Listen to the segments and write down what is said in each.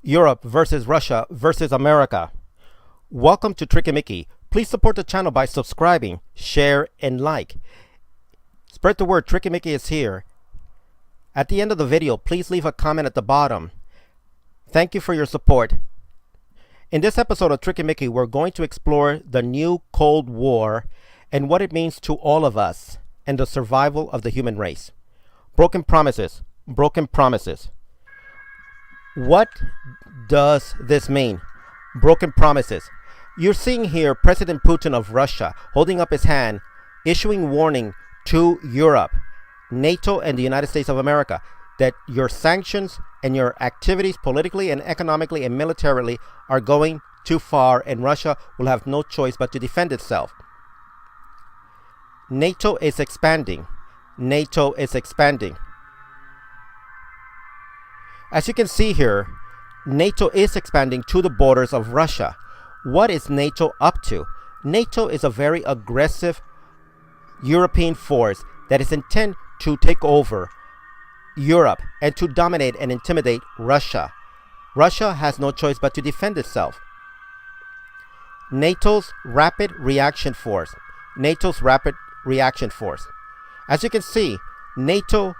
Europe versus Russia versus America. Welcome to Tricky Mickey. Please support the channel by subscribing, share, and like. Spread the word, Tricky Mickey is here. At the end of the video, please leave a comment at the bottom. Thank you for your support. In this episode of Tricky Mickey, we're going to explore the new Cold War and what it means to all of us and the survival of the human race. Broken promises. Broken promises. What does this mean? Broken promises. You're seeing here President Putin of Russia holding up his hand, issuing warning to Europe, NATO, and the United States of America that your sanctions and your activities politically and economically and militarily are going too far, and Russia will have no choice but to defend itself. NATO is expanding. NATO is expanding. As you can see here, NATO is expanding to the borders of Russia. What is NATO up to? NATO is a very aggressive European force that is intent to take over Europe and to dominate and intimidate Russia. Russia has no choice but to defend itself. NATO's Rapid Reaction Force. NATO's Rapid Reaction Force. As you can see, NATO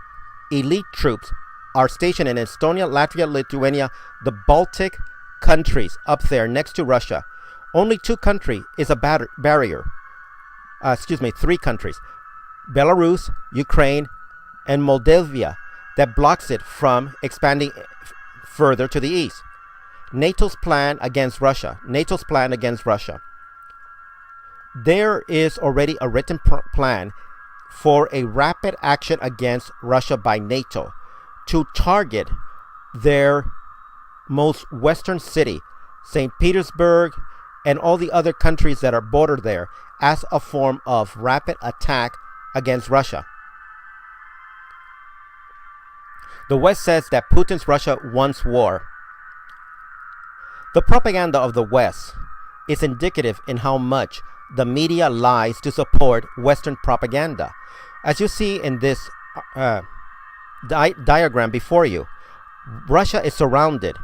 elite troops are stationed in Estonia, Latvia, Lithuania, the Baltic countries up there next to Russia. Only two countries is a barrier. Three countries. Belarus, Ukraine, and Moldavia that blocks it from expanding further to the east. NATO's plan against Russia. NATO's plan against Russia. There is already a written plan for a rapid action against Russia by NATO to target their most western city, St. Petersburg, and all the other countries that are bordered there as a form of rapid attack against Russia. The West says that Putin's Russia wants war. The propaganda of the West is indicative in how much the media lies to support Western propaganda. As you see in this diagram before you, Russia is surrounded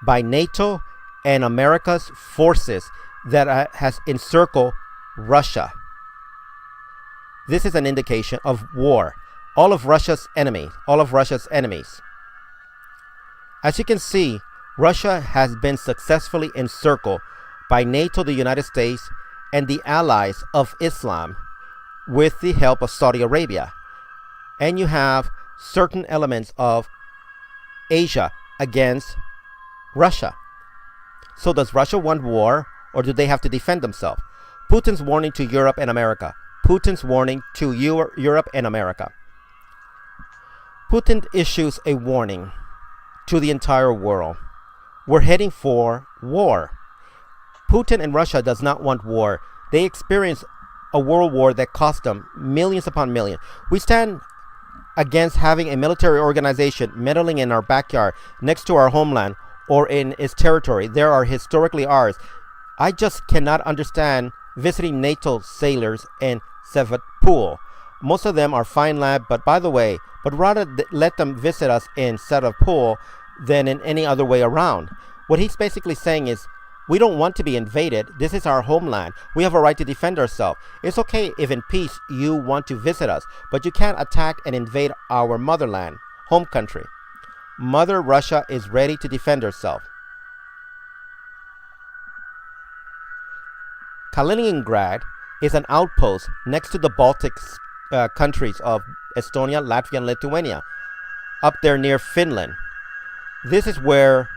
by NATO and America's forces that has encircled Russia. This is an indication of war. All of Russia's enemies. As you can see, Russia has been successfully encircled by NATO, the United States, and the allies of Islam with the help of Saudi Arabia. And you have certain elements of Asia against Russia. So does Russia want war, or do they have to defend themselves? Putin's warning to Europe and America. Putin's warning to Europe and America. Putin issues a warning to the entire world. We're heading for war. Putin and Russia does not want war. They experienced a world war that cost them millions upon millions. We stand against having a military organization meddling in our backyard, next to our homeland, or in its territory. They are historically ours. I just cannot understand visiting NATO sailors in Sevastopol. Most of them are fine lad, but rather let them visit us in Sevastopol than in any other way around. What he's basically saying is, we don't want to be invaded. This is our homeland. We have a right to defend ourselves. It's okay if in peace you want to visit us, but you can't attack and invade our motherland, home country. Mother Russia is ready to defend herself. Kaliningrad is an outpost next to the Baltic countries of Estonia, Latvia, and Lithuania, up there near Finland. This is where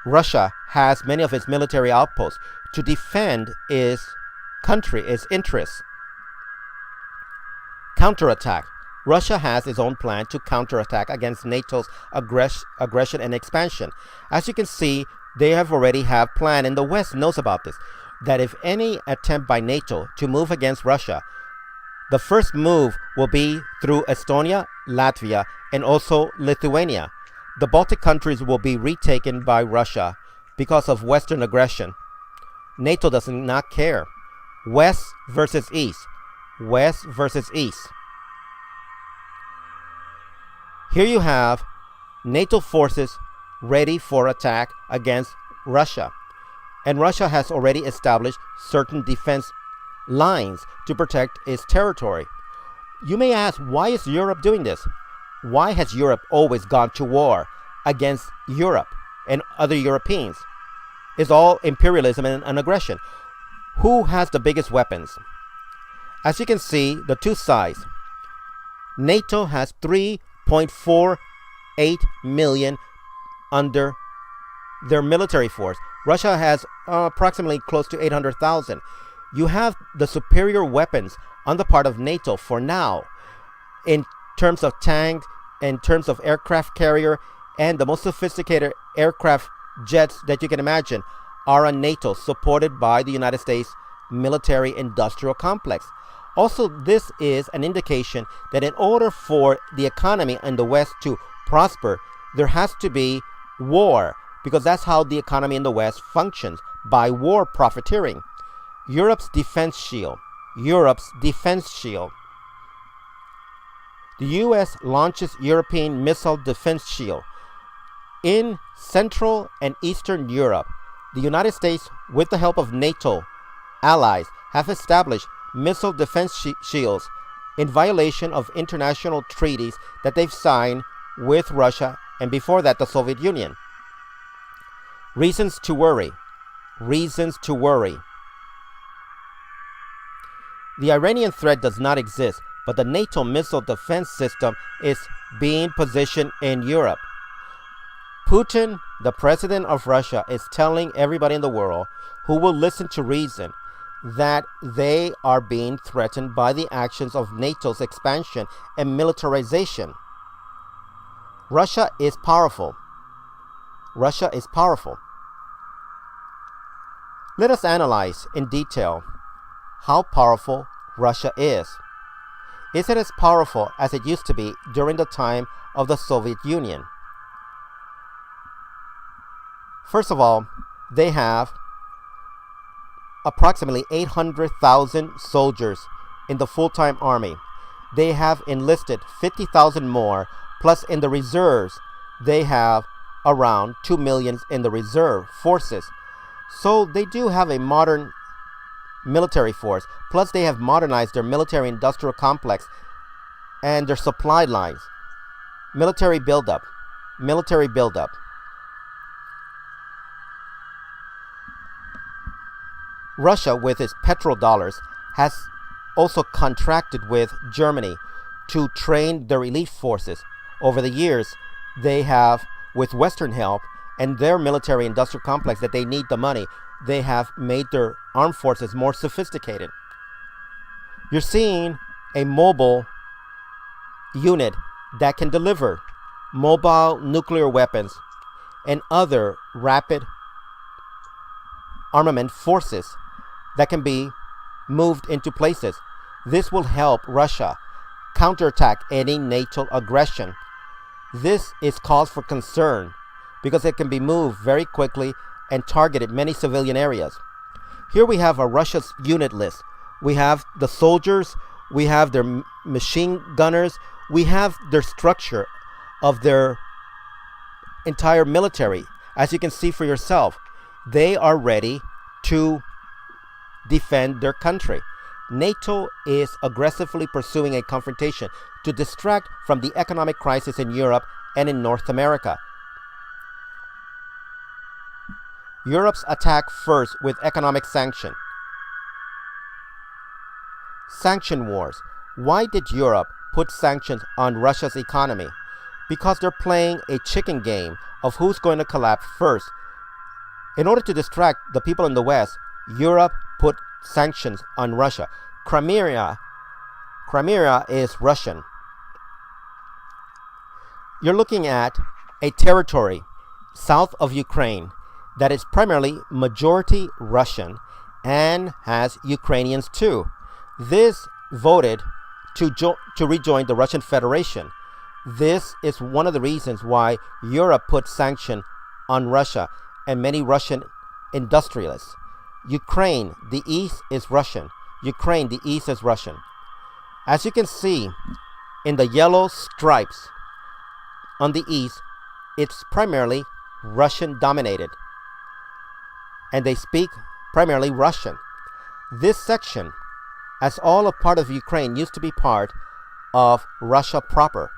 Russia has many of its military outposts to defend its country, its interests. Counterattack. Russia has its own plan to counterattack against NATO's aggression and expansion. As you can see, they already have planned, and the West knows about this, that if any attempt by NATO to move against Russia, the first move will be through Estonia, Latvia, and also Lithuania. The Baltic countries will be retaken by Russia because of Western aggression. NATO does not care. West versus East. West versus East. Here you have NATO forces ready for attack against Russia. And Russia has already established certain defense lines to protect its territory. You may ask, why is Europe doing this? Why has Europe always gone to war against Europe and other Europeans? It's all imperialism and aggression. Who has the biggest weapons? As you can see, the two sides. NATO has 3.48 million under their military force. Russia has approximately close to 800,000. You have the superior weapons on the part of NATO for now, in terms of tanks, in terms of aircraft carrier, and the most sophisticated aircraft jets that you can imagine are on NATO, supported by the United States military industrial complex. Also, this is an indication that in order for the economy in the West to prosper, there has to be war, because that's how the economy in the West functions, by war profiteering. Europe's defense shield. Europe's defense shield. The US launches European missile defense shield. In Central and Eastern Europe, the United States, with the help of NATO allies, have established missile defense shields in violation of international treaties that they've signed with Russia and before that the Soviet Union. Reasons to worry. Reasons to worry. The Iranian threat does not exist, but the NATO missile defense system is being positioned in Europe. Putin, the president of Russia, is telling everybody in the world who will listen to reason that they are being threatened by the actions of NATO's expansion and militarization. Russia is powerful. Russia is powerful. Let us analyze in detail how powerful Russia is. Is it as powerful as it used to be during the time of the Soviet Union? First of all, they have approximately 800,000 soldiers in the full-time army. They have enlisted 50,000 more, plus in the reserves, they have around 2 million in the reserve forces. So they do have a modern military force, plus they have modernized their military industrial complex and their supply lines. Military buildup. Military buildup. Russia, with its petrodollars, has also contracted with Germany to train their elite forces. Over the years, they have, with Western help and their military industrial complex that they need the money, they have made their armed forces more sophisticated. You're seeing a mobile unit that can deliver mobile nuclear weapons and other rapid armament forces that can be moved into places. This will help Russia counterattack any NATO aggression. This is cause for concern because it can be moved very quickly and targeted many civilian areas. Here we have a Russia's unit list. We have the soldiers, we have their machine gunners, we have their structure of their entire military. As you can see for yourself, they are ready to defend their country. NATO is aggressively pursuing a confrontation to distract from the economic crisis in Europe and in North America. Europe's attack first with economic sanction. Sanction wars. Why did Europe put sanctions on Russia's economy? Because they're playing a chicken game of who's going to collapse first. In order to distract the people in the West, Europe put sanctions on Russia. Crimea is Russian. You're looking at a territory south of Ukraine that is primarily majority Russian and has Ukrainians too. This voted to rejoin the Russian Federation. This is one of the reasons why Europe put sanction on Russia and many Russian industrialists. Ukraine, the east is Russian. Ukraine, the east is Russian. As you can see in the yellow stripes on the east, it's primarily Russian dominated, and they speak primarily Russian. This section, as all a part of Ukraine, used to be part of Russia proper.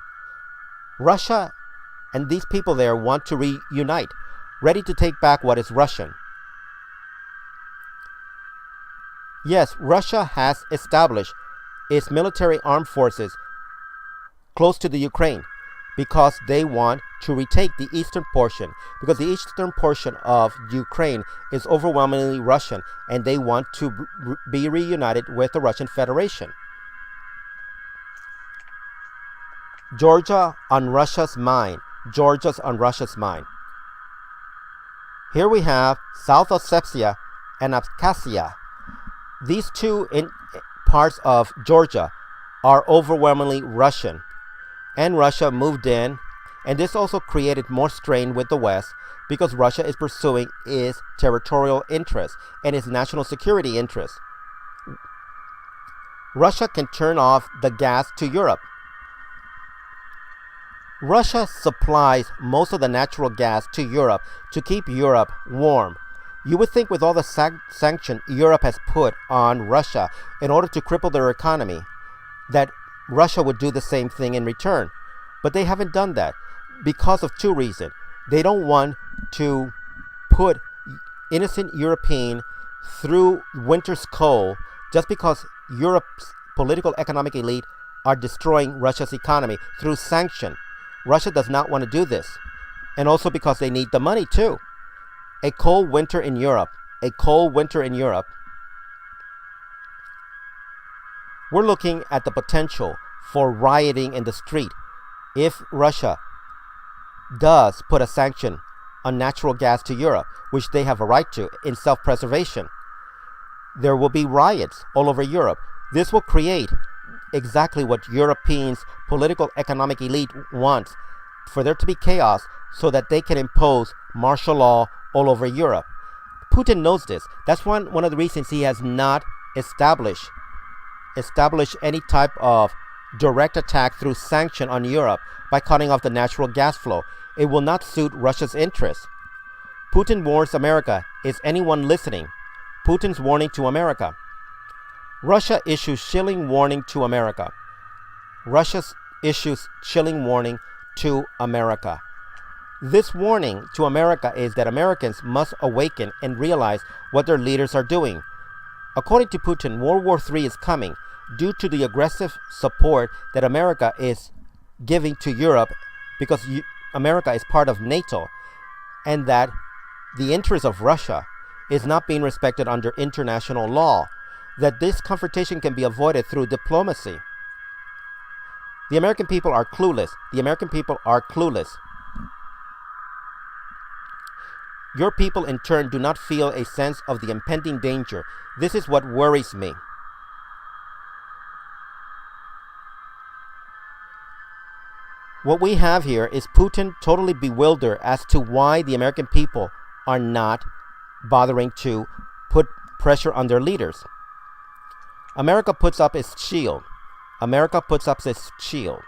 Russia and these people there want to reunite, ready to take back what is Russian. Yes, Russia has established its military armed forces close to the Ukraine because they want to retake the eastern portion, because the eastern portion of Ukraine is overwhelmingly Russian, and they want to be reunited with the Russian Federation. Georgia on Russia's mind. Georgia's on Russia's mind. Here we have South Ossetia and Abkhazia. These two parts of Georgia are overwhelmingly Russian, and Russia moved in, and this also created more strain with the West because Russia is pursuing its territorial interests and its national security interests. Russia can turn off the gas to Europe. Russia supplies most of the natural gas to Europe to keep Europe warm. You would think with all the sanction Europe has put on Russia in order to cripple their economy, that Russia would do the same thing in return. But they haven't done that because of two reasons. They don't want to put innocent European through winter's cold just because Europe's political economic elite are destroying Russia's economy through sanction. Russia does not want to do this. And also because they need the money too. A cold winter in Europe. A cold winter in Europe. We're looking at the potential for rioting in the street if Russia does put a sanction on natural gas to Europe, which they have a right to in self-preservation. There will be riots all over Europe. This will create exactly what Europeans' political economic elite wants, for there to be chaos so that they can impose martial law all over Europe. Putin knows this. That's one of the reasons he has not established any type of direct attack through sanction on Europe by cutting off the natural gas flow. It will not suit Russia's interests. Putin warns America. Is anyone listening? Putin's warning to America. Russia issues chilling warning to America. Russia issues chilling warning to America. This warning to America is that Americans must awaken and realize what their leaders are doing. According to Putin, World War III is coming due to the aggressive support that America is giving to Europe because America is part of NATO, and that the interest of Russia is not being respected under international law, that this confrontation can be avoided through diplomacy. The American people are clueless. The American people are clueless. Your people, in turn, do not feel a sense of the impending danger. This is what worries me. What we have here is Putin totally bewildered as to why the American people are not bothering to put pressure on their leaders. America puts up its shield. America puts up its shield.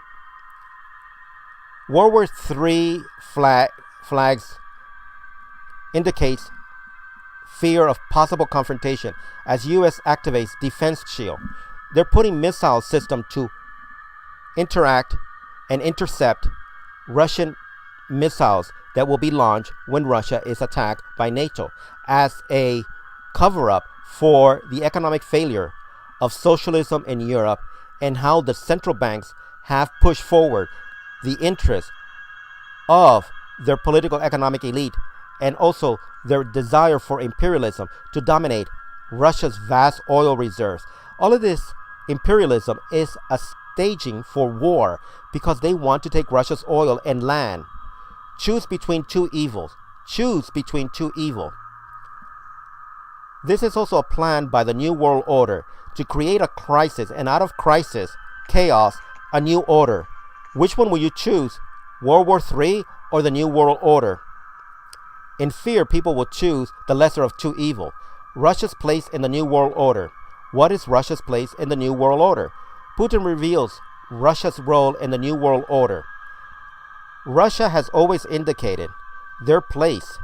World War III flags indicates fear of possible confrontation as U.S. activates defense shield. They're putting missile system to interact and intercept Russian missiles that will be launched when Russia is attacked by NATO as a cover-up for the economic failure of socialism in Europe and how the central banks have pushed forward the interests of their political economic elite and also their desire for imperialism to dominate Russia's vast oil reserves. All of this imperialism is a staging for war because they want to take Russia's oil and land. Choose between two evils. Choose between two evils. This is also a plan by the New World Order to create a crisis, and out of crisis, chaos, a new order. Which one will you choose? World War III or the New World Order? In fear, people will choose the lesser of two evils. Russia's place in the New World Order. What is Russia's place in the New World Order? Putin reveals Russia's role in the New World Order. Russia has always indicated their place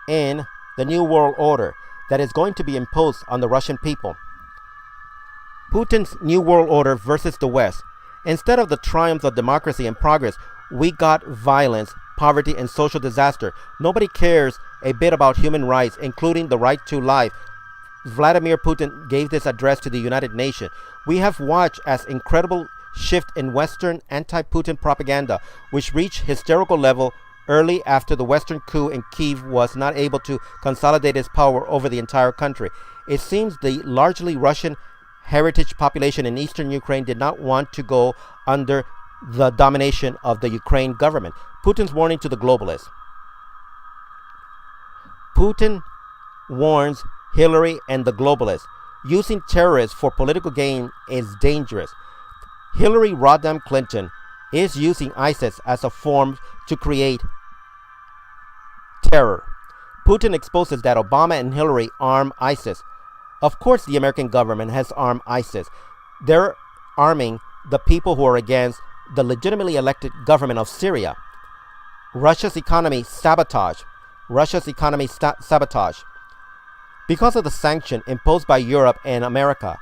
in the new world order that is going to be imposed on the Russian people. Putin's new world order versus the West. Instead of the triumph of democracy and progress, we got violence, poverty, and social disaster. Nobody cares a bit about human rights, including the right to life. Vladimir Putin gave this address to the United Nations. We have watched as incredible shift in Western anti-Putin propaganda, which reached hysterical level early after the Western coup in Kyiv was not able to consolidate its power over the entire country. It seems the largely Russian heritage population in eastern Ukraine did not want to go under the domination of the Ukraine government. Putin's warning to the globalists. Putin warns Hillary and the globalists. Using terrorists for political gain is dangerous. Hillary Rodham Clinton is using ISIS as a form to create terror. Putin exposes that Obama and Hillary arm ISIS. Of course, the American government has armed ISIS. They're arming the people who are against the legitimately elected government of Syria. Russia's economy sabotage. Because of the sanction imposed by Europe and America,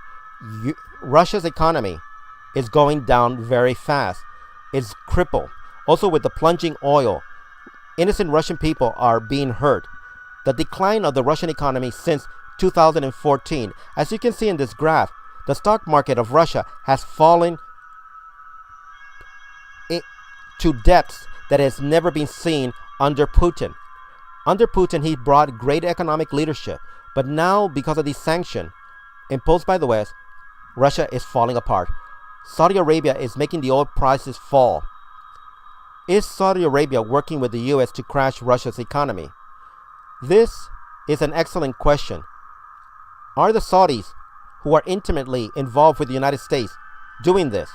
Russia's economy is going down very fast. It's crippled. Also, with the plunging oil, innocent Russian people are being hurt. The decline of the Russian economy since 2014. As you can see in this graph, the stock market of Russia has fallen to depths that has never been seen under Putin. Under Putin, he brought great economic leadership. But now, because of these sanctions imposed by the West, Russia is falling apart. Saudi Arabia is making the oil prices fall. Is Saudi Arabia working with the U.S. to crash Russia's economy? This is an excellent question. Are the Saudis, who are intimately involved with the United States, doing this?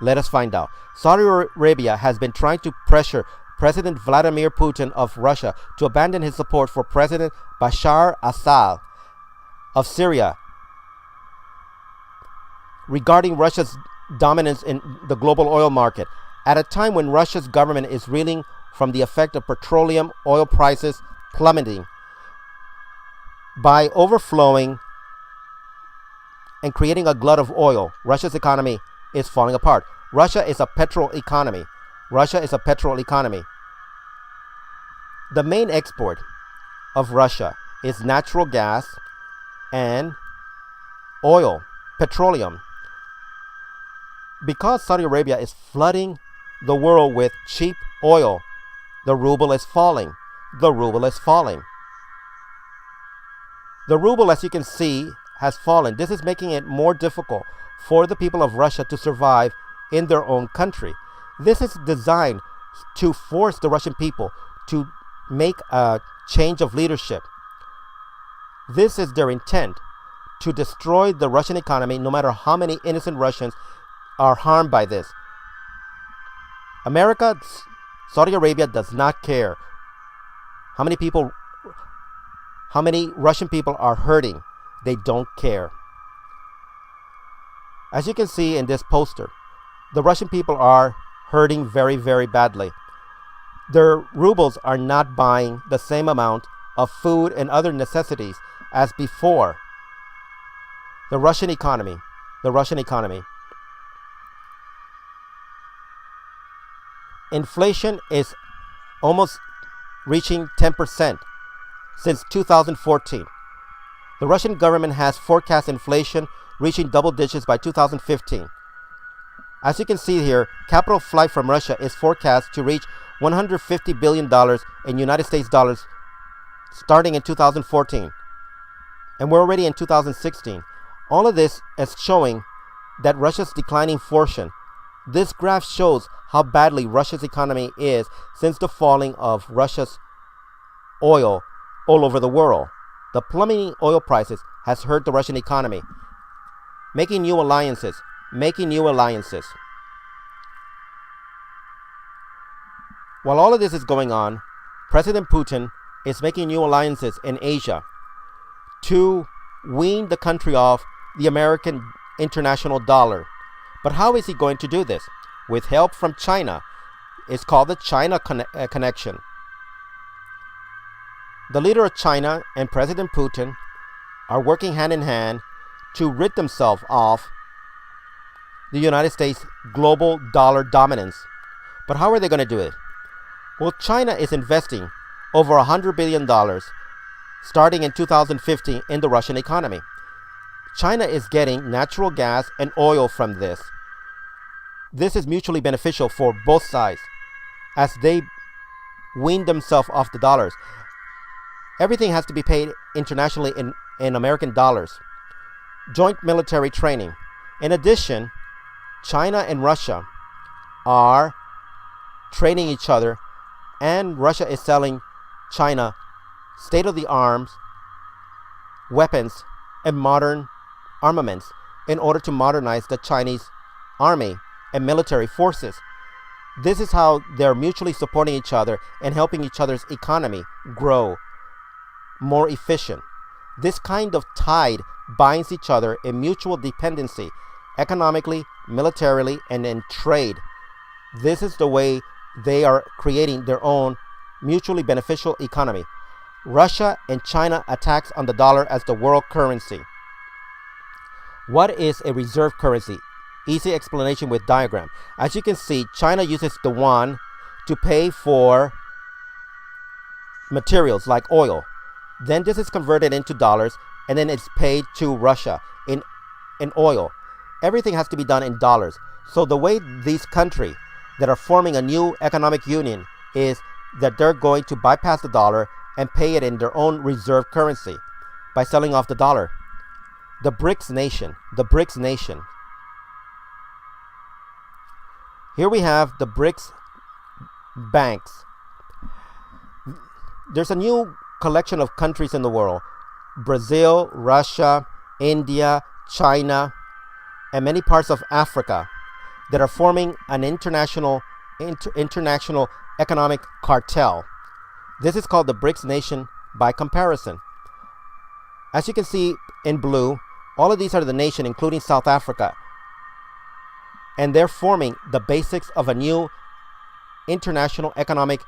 Let us find out. Saudi Arabia has been trying to pressure President Vladimir Putin of Russia to abandon his support for President Bashar Assad of Syria regarding Russia's dominance in the global oil market at a time when Russia's government is reeling from the effect of petroleum oil prices plummeting by overflowing and creating a glut of oil. Russia's economy is falling apart. Russia is a petrol economy. The main export of Russia is natural gas and oil, petroleum. Because Saudi Arabia is flooding the world with cheap oil, the ruble is falling. The ruble, as you can see, has fallen. This is making it more difficult for the people of Russia to survive in their own country. This is designed to force the Russian people to make a change of leadership. This is their intent, to destroy the Russian economy, no matter how many innocent Russians are harmed by this. Saudi Arabia does not care how many Russian people are hurting. They don't care. As you can see in this poster, the Russian people are hurting very, very badly. Their rubles are not buying the same amount of food and other necessities as before. The Russian economy. Inflation is almost reaching 10% since 2014. The Russian government has forecast inflation reaching double digits by 2015. As you can see here, capital flight from Russia is forecast to reach $150 billion in United States dollars starting in 2014. And we're already in 2016. All of this is showing that Russia's declining fortune. This graph shows how badly Russia's economy is since the falling of Russia's oil all over the world. The plummeting oil prices has hurt the Russian economy, making new alliances. While all of this is going on, President Putin is making new alliances in Asia to wean the country off the American international dollar. But how is he going to do this? With help from China. It's called the China connection. The leader of China and President Putin are working hand in hand to rid themselves of the United States' global dollar dominance. But how are they going to do it? Well, China is investing over $100 billion starting in 2015 in the Russian economy. China is getting natural gas and oil from this. This is mutually beneficial for both sides as they wean themselves off the dollars. Everything has to be paid internationally in American dollars. Joint military training. In addition, China and Russia are training each other, and Russia is selling China state-of-the-art weapons and modern armaments in order to modernize the Chinese army and military forces. This is how they're mutually supporting each other and helping each other's economy grow more efficient. This kind of tide binds each other in mutual dependency, economically, militarily, and in trade. This is the way they are creating their own mutually beneficial economy. Russia and China attacks on the dollar as the world currency. What is a reserve currency? Easy explanation with diagram. As you can see, China uses the yuan to pay for materials like oil. Then this is converted into dollars, and then it's paid to Russia in oil. Everything has to be done in dollars. So the way these countries that are forming a new economic union is that they're going to bypass the dollar and pay it in their own reserve currency by selling off the dollar. The BRICS nation. Here we have the BRICS banks. There's a new collection of countries in the world: Brazil, Russia, India, China, and many parts of Africa that are forming an international economic cartel. This is called the BRICS nation by comparison. As you can see in blue, all of these are the nation, including South Africa, and they're forming the basics of a new international economic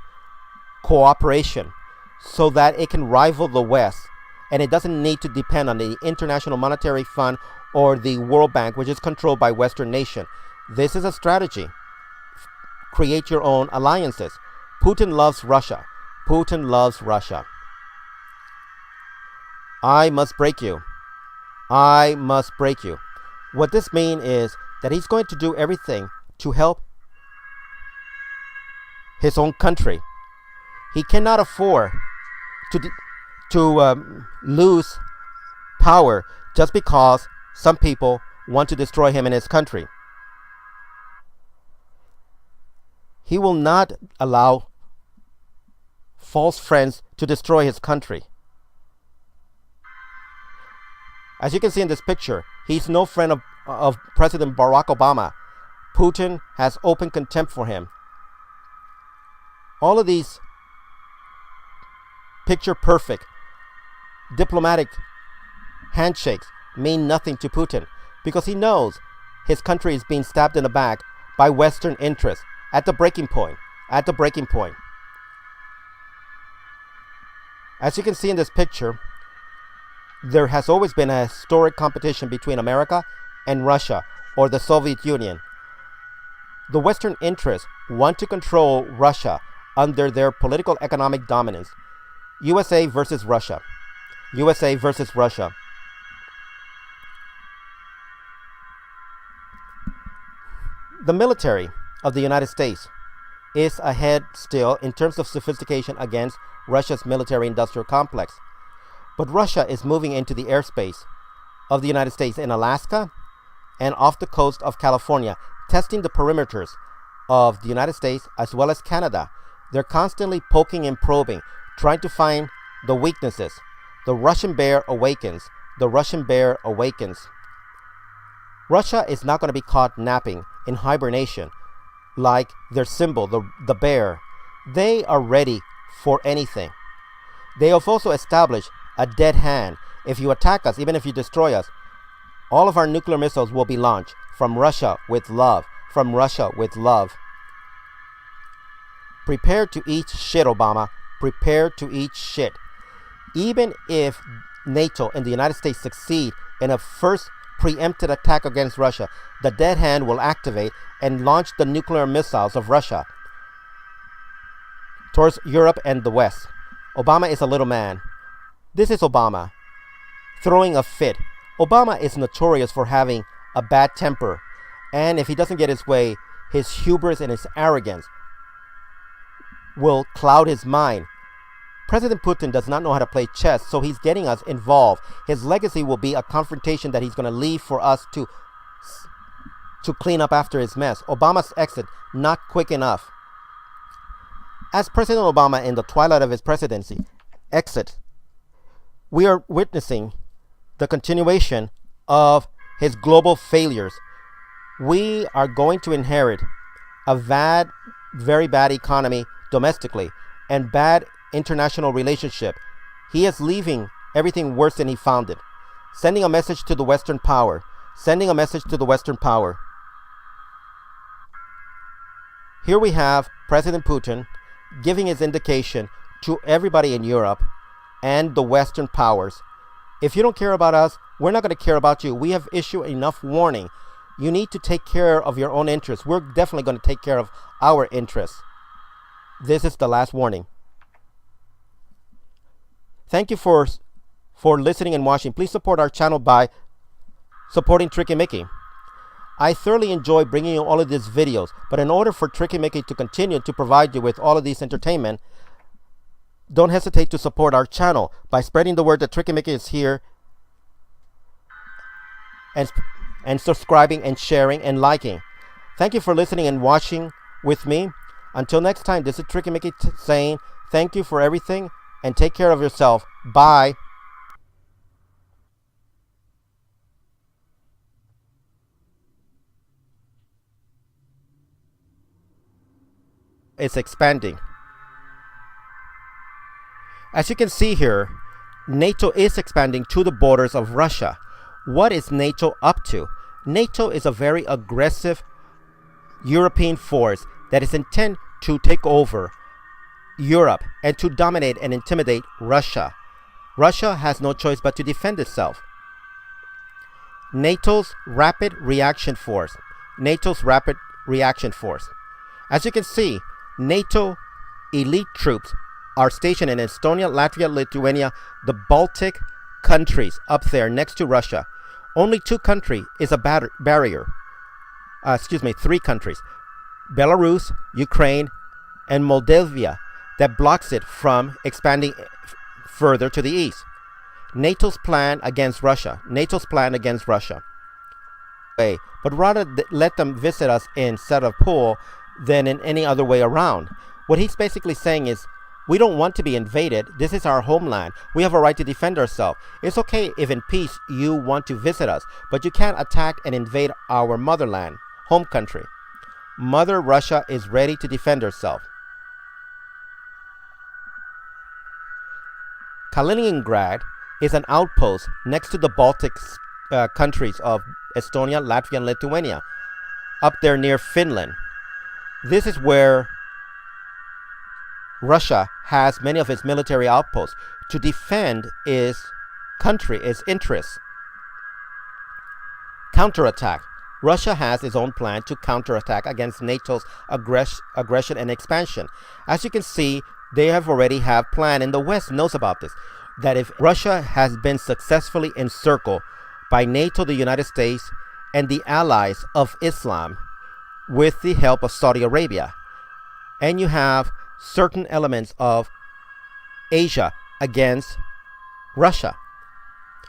cooperation so that it can rival the West, and it doesn't need to depend on the International Monetary Fund or the World Bank, which is controlled by Western nation. This is a strategy. Create your own alliances. Putin loves Russia. Putin loves Russia. I must break you. I must break you. What this means is that he's going to do everything to help his own country. He cannot afford to lose power just because some people want to destroy him and his country. He will not allow false friends to destroy his country. As you can see in this picture, he's no friend of President Barack Obama. Putin has open contempt for him. All of these picture perfect diplomatic handshakes mean nothing to Putin because he knows his country is being stabbed in the back by Western interests at the breaking point. As you can see in this picture, there has always been a historic competition between America and Russia, or the Soviet Union. The Western interests want to control Russia under their political economic dominance. USA versus Russia. USA versus Russia. The military of the United States is ahead still in terms of sophistication against Russia's military-industrial complex. But Russia is moving into the airspace of the United States in Alaska and off the coast of California, testing the perimeters of the United States as well as Canada. They're constantly poking and probing, trying to find the weaknesses. The Russian bear awakens. The Russian bear awakens. Russia is not going to be caught napping in hibernation like their symbol, the bear. They are ready for anything. They have also established a dead hand. If you attack us, even if you destroy us, all of our nuclear missiles will be launched from Russia with love. From Russia with love. Prepare to eat shit, Obama. Prepare to eat shit. Even if NATO and the United States succeed in a first preempted attack against Russia, the dead hand will activate and launch the nuclear missiles of Russia towards Europe and the West. Obama is a little man. This is Obama throwing a fit. Obama is notorious for having a bad temper, and if he doesn't get his way, his hubris and his arrogance will cloud his mind. President Putin does not know how to play chess, so he's getting us involved. His legacy will be a confrontation that he's going to leave for us to clean up after his mess. Obama's exit, not quick enough. As President Obama in the twilight of his presidency exits, we are witnessing the continuation of his global failures. We are going to inherit a very bad economy domestically and bad international relationship. He is leaving everything worse than he found it. Sending a message to the Western power. Sending a message to the Western power. Here we have President Putin giving his indication to everybody in Europe and the Western powers. If you don't care about us, we're not going to care about you. We have issued enough warning. You need to take care of your own interests. We're definitely going to take care of our interests. This is the last warning. Thank you for listening and watching. Please support our channel by supporting Tricky Mickey. I thoroughly enjoy bringing you all of these videos, but in order for Tricky Mickey to continue to provide you with all of these entertainment, don't hesitate to support our channel by spreading the word that Tricky Mickey is here, and subscribing and sharing and liking. Thank you for listening and watching with me. Until next time, this is Tricky Mickey saying thank you for everything and take care of yourself. Bye. It's expanding. As you can see here, NATO is expanding to the borders of Russia. What is NATO up to? NATO is a very aggressive European force that is intent to take over Europe and to dominate and intimidate Russia. Russia has no choice but to defend itself. NATO's Rapid Reaction Force. NATO's Rapid Reaction Force. As you can see, NATO elite troops are stationed in Estonia, Latvia, Lithuania, the Baltic countries up there next to Russia. Only two countries is a barrier. Three countries. Belarus, Ukraine, and Moldavia that blocks it from expanding further to the east. NATO's plan against Russia. NATO's plan against Russia. But rather let them visit us in Sevastopol than in any other way around. What he's basically saying is, we don't want to be invaded. This is our homeland. We have a right to defend ourselves. It's okay if in peace you want to visit us, but you can't attack and invade our motherland, home country. Mother Russia is ready to defend herself. Kaliningrad is an outpost next to the Baltic countries of Estonia, Latvia, and Lithuania, up there near Finland. This is where Russia has many of its military outposts to defend its country, its interests. Counterattack. Russia has its own plan to counterattack against NATO's aggression and expansion. As you can see, they have already have plan, and the West knows about this, that if Russia has been successfully encircled by NATO, the United States, and the allies of Islam with the help of Saudi Arabia, and you have certain elements of Asia against Russia.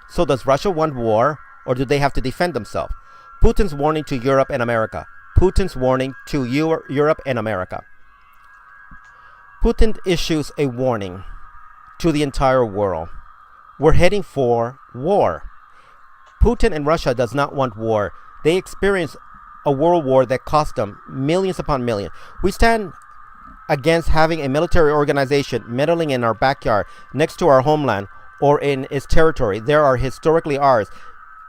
So does Russia want war, or do they have to defend themselves? Putin's warning to Europe and America. Putin's warning to Europe and America. Putin issues a warning to the entire world. We're heading for war. Putin and Russia does not want war. They experience a world war that cost them millions upon millions. We stand against having a military organization meddling in our backyard, next to our homeland, or in its territory. They are historically ours.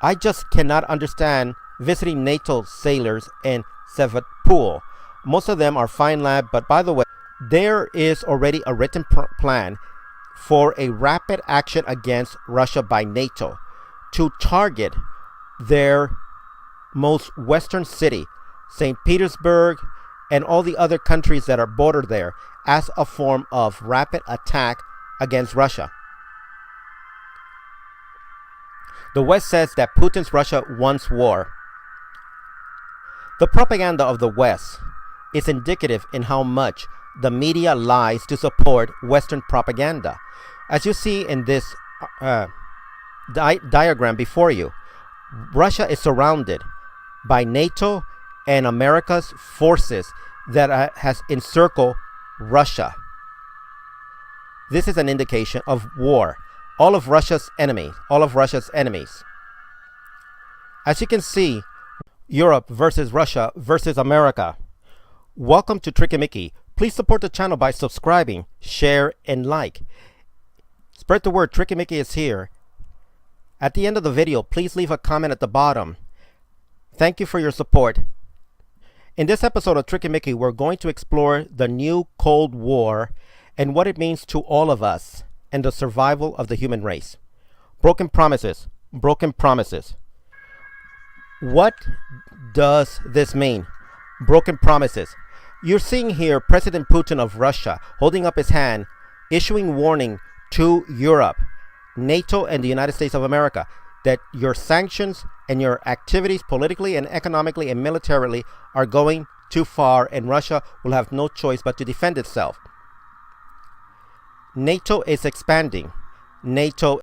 I just cannot understand visiting NATO sailors in Sevastopol. Most of them are fine lad, but by the way, there is already a written plan for a rapid action against Russia by NATO to target their most western city, St. Petersburg, and all the other countries that are bordered there as a form of rapid attack against Russia. The West says that Putin's Russia wants war. The propaganda of the West is indicative in how much the media lies to support Western propaganda. As you see in this diagram before you, Russia is surrounded by NATO and America's forces that has encircled Russia. This is an indication of war. All of Russia's enemies. As you can see, Europe versus Russia versus America. Welcome to Tricky Mickey. Please support the channel by subscribing, share, and like. Spread the word, Tricky Mickey is here. At the end of the video, please leave a comment at the bottom. Thank you for your support. In this episode of Tricky Mickey, we're going to explore the new Cold War and what it means to all of us and the survival of the human race. Broken promises. Broken promises. What does this mean? Broken promises. You're seeing here President Putin of Russia holding up his hand, issuing warning to Europe, NATO, and the United States of America that your sanctions and your activities politically and economically and militarily are going too far, and Russia will have no choice but to defend itself. NATO is expanding. NATO